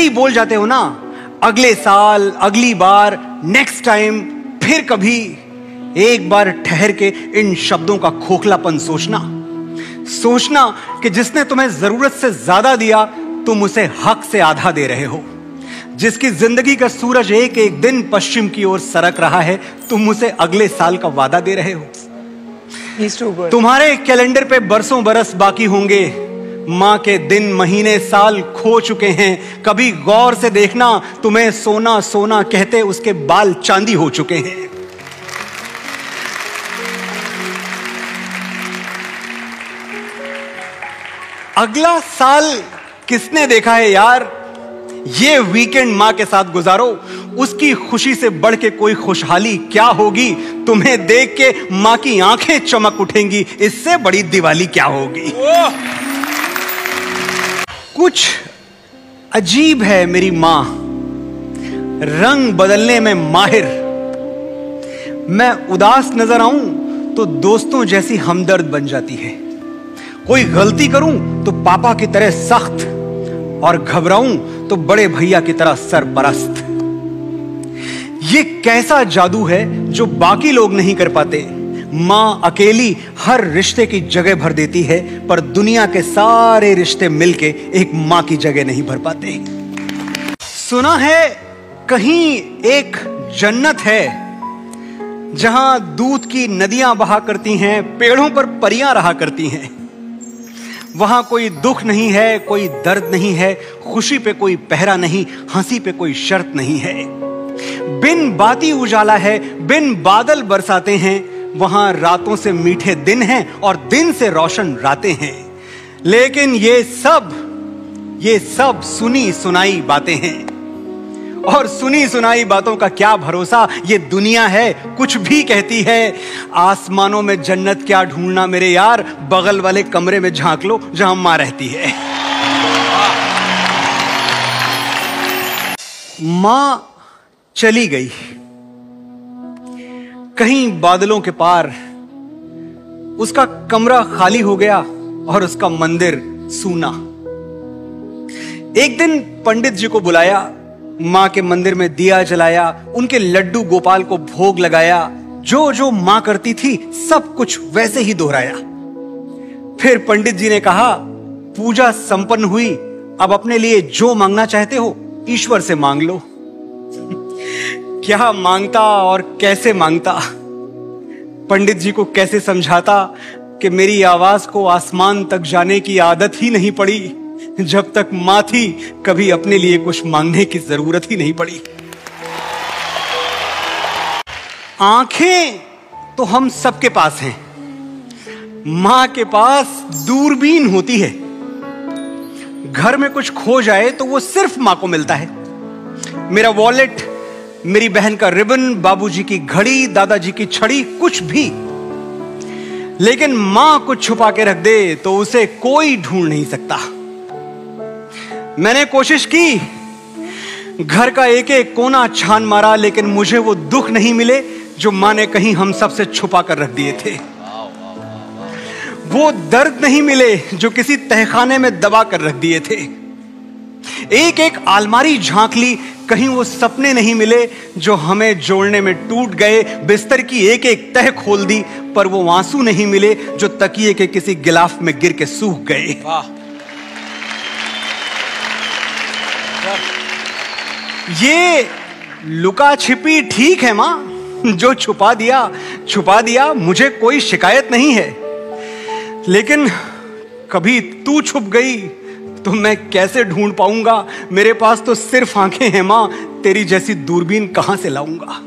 ही बोल जाते हो ना, अगले साल, अगली बार, नेक्स्ट टाइम, फिर कभी। एक बार ठहर के इन शब्दों का खोखलापन सोचना कि जिसने तुम्हें जरूरत से ज्यादा दिया, तुम उसे हक से आधा दे रहे हो। जिसकी जिंदगी का सूरज एक एक दिन पश्चिम की ओर सरक रहा है, तुम उसे अगले साल का वादा दे रहे हो। तुम्हारे कैलेंडर पे बरसों बरस बाकी होंगे, माँ के दिन महीने साल खो चुके हैं। कभी गौर से देखना, तुम्हें सोना सोना कहते उसके बाल चांदी हो चुके हैं। अगला साल किसने देखा है यार? ये वीकेंड मां के साथ गुजारो, उसकी खुशी से बढ़ के कोई खुशहाली क्या होगी? तुम्हें देख के मां की आंखें चमक उठेंगी, इससे बड़ी दिवाली क्या होगी? कुछ अजीब है मेरी मां, रंग बदलने में माहिर। मैं उदास नजर आऊं तो दोस्तों जैसी हमदर्द बन जाती है। कोई गलती करूं तो पापा की तरह सख्त, और घबराऊं तो बड़े भैया की तरह सरपरस्त। ये कैसा जादू है जो बाकी लोग नहीं कर पाते? मां अकेली हर रिश्ते की जगह भर देती है, पर दुनिया के सारे रिश्ते मिलके एक मां की जगह नहीं भर पाते। सुना है कहीं एक जन्नत है जहां दूध की नदियां बहा करती हैं, पेड़ों पर परियां रहा करती हैं। वहां कोई दुख नहीं है, कोई दर्द नहीं है, खुशी पे कोई पहरा नहीं, हंसी पे कोई शर्त नहीं है। बिन बाती उजाला है, बिन बादल बरसाते हैं। वहां रातों से मीठे दिन हैं और दिन से रोशन रातें हैं। लेकिन ये सब सुनी सुनाई बातें हैं, और सुनी सुनाई बातों का क्या भरोसा? ये दुनिया है, कुछ भी कहती है। आसमानों में जन्नत क्या ढूंढना मेरे यार, बगल वाले कमरे में झांक लो जहां मां रहती है। मां चली गई कहीं बादलों के पार, उसका कमरा खाली हो गया और उसका मंदिर सूना। एक दिन पंडित जी को बुलाया, मां के मंदिर में दिया जलाया, उनके लड्डू गोपाल को भोग लगाया। जो जो मां करती थी सब कुछ वैसे ही दोहराया। फिर पंडित जी ने कहा, पूजा संपन्न हुई, अब अपने लिए जो मांगना चाहते हो ईश्वर से मांग लो। क्या मांगता और कैसे मांगता? पंडित जी को कैसे समझाता कि मेरी आवाज को आसमान तक जाने की आदत ही नहीं पड़ी। जब तक मां थी कभी अपने लिए कुछ मांगने की जरूरत ही नहीं पड़ी। आंखें तो हम सबके पास हैं, मां के पास दूरबीन होती है। घर में कुछ खो जाए तो वो सिर्फ मां को मिलता है। मेरा वॉलेट, मेरी बहन का रिबन, बाबूजी की घड़ी, दादाजी की छड़ी, कुछ भी। लेकिन मां कुछ छुपा के रख दे तो उसे कोई ढूंढ नहीं सकता। मैंने कोशिश की, घर का एक एक कोना छान मारा, लेकिन मुझे वो दुख नहीं मिले जो मां ने कहीं हम सब से छुपा कर रख दिए थे। वो दर्द नहीं मिले जो किसी तहखाने में दबा कर रख दिए थे। एक एक अलमारी झांक ली, कहीं वो सपने नहीं मिले जो हमें जोड़ने में टूट गए। बिस्तर की एक एक तह खोल दी, पर वो आंसू नहीं मिले जो तकिए के किसी गिलाफ में गिर के सूख गए। ये लुका छिपी ठीक है मां, जो छुपा दिया, मुझे कोई शिकायत नहीं है। लेकिन कभी तू छुप गई तो मैं कैसे ढूंढ पाऊंगा? मेरे पास तो सिर्फ आंखें हैं मां, तेरी जैसी दूरबीन कहां से लाऊंगा?